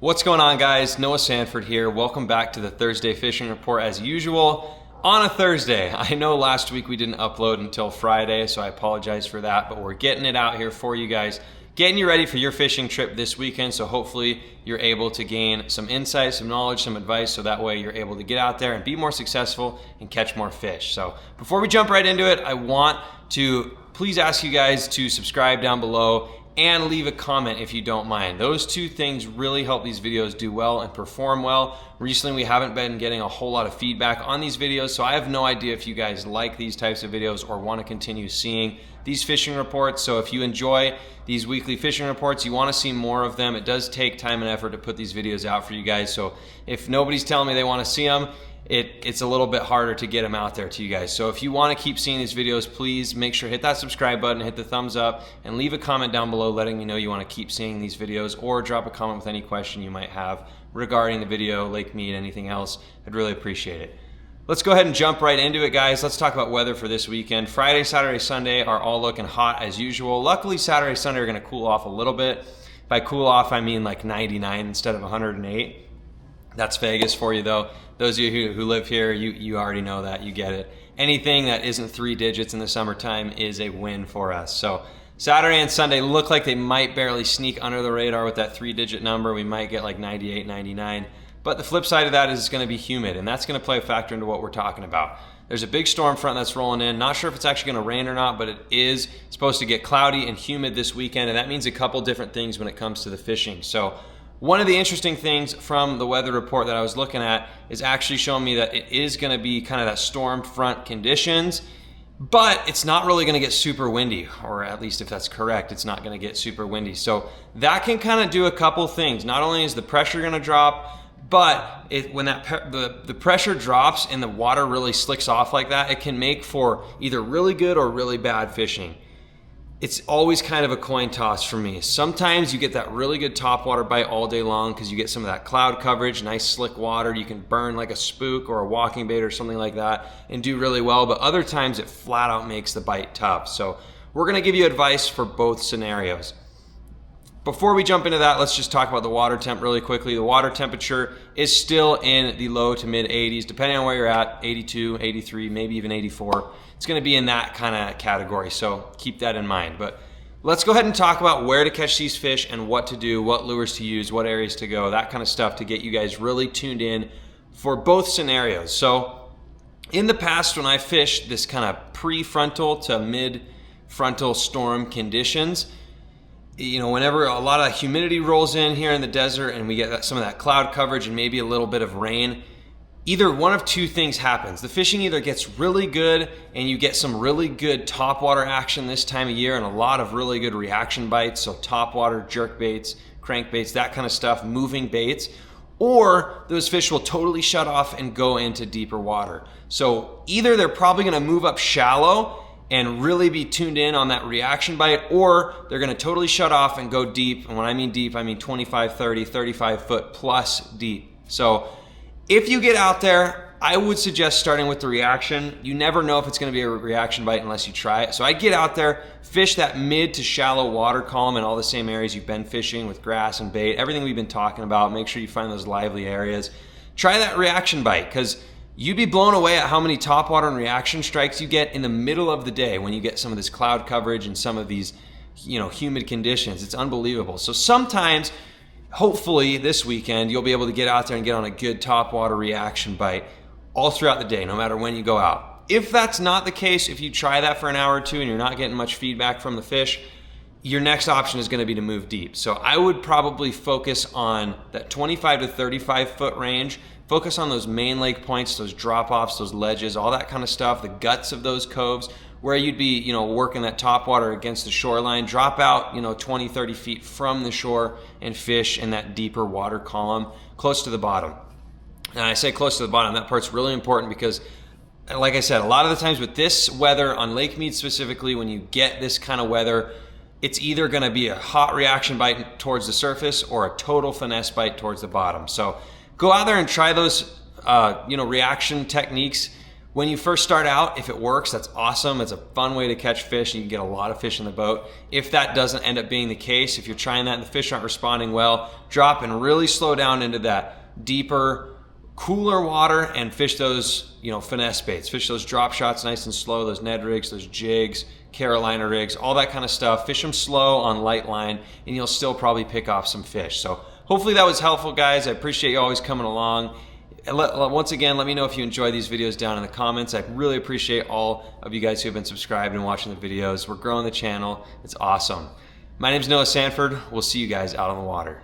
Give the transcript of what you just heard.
What's going on, guys? Noah Sanford here. Welcome back to the Thursday Fishing Report as usual on a Thursday. I know last week we didn't upload until Friday, so I apologize for that, but we're getting it out here for you guys, getting you ready for your fishing trip this weekend, so hopefully you're able to gain some insight, some knowledge, some advice, so that way you're able to get out there and be more successful and catch more fish. So before we jump right into it, I want to please ask you guys to subscribe down below and leave a comment if you don't mind. Those two things really help these videos do well and perform well. Recently, we haven't been getting a whole lot of feedback on these videos, so I have no idea if you guys like these types of videos or want to continue seeing these fishing reports. So if you enjoy these weekly fishing reports, you want to see more of them. It does take time and effort to put these videos out for you guys, so if nobody's telling me they want to see them, it's a little bit harder to get them out there to you guys. So if you want to keep seeing these videos, please make sure to hit that subscribe button, hit the thumbs up, and leave a comment down below letting me know you want to keep seeing these videos, or drop a comment with any question you might have regarding the video, Lake Mead, anything else. I'd really appreciate it. Let's go ahead and jump right into it, guys. Let's talk about weather for this weekend. Friday, Saturday, Sunday are all looking hot as usual. Luckily, Saturday, Sunday are going to cool off a little bit. By cool off, I mean like 99 instead of 108. That's Vegas for you, though. Those of you who live here, you already know that. You get it. Anything that isn't 3 digits in the summertime is a win for us. So Saturday and Sunday look like they might barely sneak under the radar with that 3-digit number. We might get like 98, 99. But the flip side of that is it's going to be humid, and that's going to play a factor into what we're talking about. There's a big storm front that's rolling in. Not sure if it's actually going to rain or not, but it is supposed to get cloudy and humid this weekend, and that means a couple different things when it comes to the fishing. So one of the interesting things from the weather report that I was looking at is actually showing me that it is going to be kind of that storm front conditions, but it's not really going to get super windy, or at least if that's correct, it's not going to get super windy. So that can kind of do a couple things. Not only is the pressure going to drop, but when the pressure drops and the water really slicks off like that, it can make for either really good or really bad fishing. It's always kind of a coin toss for me. Sometimes you get that really good topwater bite all day long because you get some of that cloud coverage, nice slick water. You can burn like a spook or a walking bait or something like that and do really well. But other times it flat out makes the bite tough. So we're gonna give you advice for both scenarios. Before we jump into that, let's just talk about the water temp really quickly. The water temperature is still in the low to mid 80s, depending on where you're at, 82, 83, maybe even 84. It's gonna be in that kind of category, so keep that in mind. But let's go ahead and talk about where to catch these fish and what to do, what lures to use, what areas to go, that kind of stuff to get you guys really tuned in for both scenarios. So in the past, when I fished this kind of pre-frontal to mid-frontal storm conditions, you know, whenever a lot of humidity rolls in here in the desert and we get some of that cloud coverage and maybe a little bit of rain, either one of two things happens. The fishing either gets really good and you get some really good topwater action this time of year and a lot of really good reaction bites, so topwater, jerk baits, crankbaits, that kind of stuff, moving baits, or those fish will totally shut off and go into deeper water. So either they're probably going to move up shallow and really be tuned in on that reaction bite, or they're gonna totally shut off and go deep. And when I mean deep, I mean 25, 30, 35 foot plus deep. So if you get out there, I would suggest starting with the reaction. You never know if it's gonna be a reaction bite unless you try it. So I get out there, fish that mid to shallow water column in all the same areas you've been fishing with grass and bait, everything we've been talking about. Make sure you find those lively areas. Try that reaction bite, because you'd be blown away at how many topwater and reaction strikes you get in the middle of the day when you get some of this cloud coverage and some of these, you know, humid conditions. It's unbelievable. So sometimes, hopefully this weekend, you'll be able to get out there and get on a good topwater reaction bite all throughout the day, no matter when you go out. If that's not the case, if you try that for an hour or two and you're not getting much feedback from the fish, your next option is going to be to move deep. So I would probably focus on that 25 to 35 foot range. Focus on those main lake points, those drop-offs, those ledges, all that kind of stuff, the guts of those coves, where you'd be, you know, working that top water against the shoreline. Drop out, you know, 20, 30 feet from the shore and fish in that deeper water column, close to the bottom. And I say close to the bottom, that part's really important because, like I said, a lot of the times with this weather on Lake Mead specifically, when you get this kind of weather, it's either going to be a hot reaction bite towards the surface or a total finesse bite towards the bottom. So go out there and try those, you know, reaction techniques When you first start out, if it works, that's awesome. It's a fun way to catch fish and you can get a lot of fish in the boat. If that doesn't end up being the case, if you're trying that and the fish aren't responding well, drop and really slow down into that deeper, cooler water and fish those, finesse baits. Fish those drop shots nice and slow, those Ned rigs, those jigs, Carolina rigs, all that kind of stuff. Fish them slow on light line and you'll still probably pick off some fish. So hopefully that was helpful, guys. I appreciate you always coming along. And once again, let me know if you enjoy these videos down in the comments. I really appreciate all of you guys who have been subscribed and watching the videos. We're growing the channel. It's awesome. My name is Noah Sanford. We'll see you guys out on the water.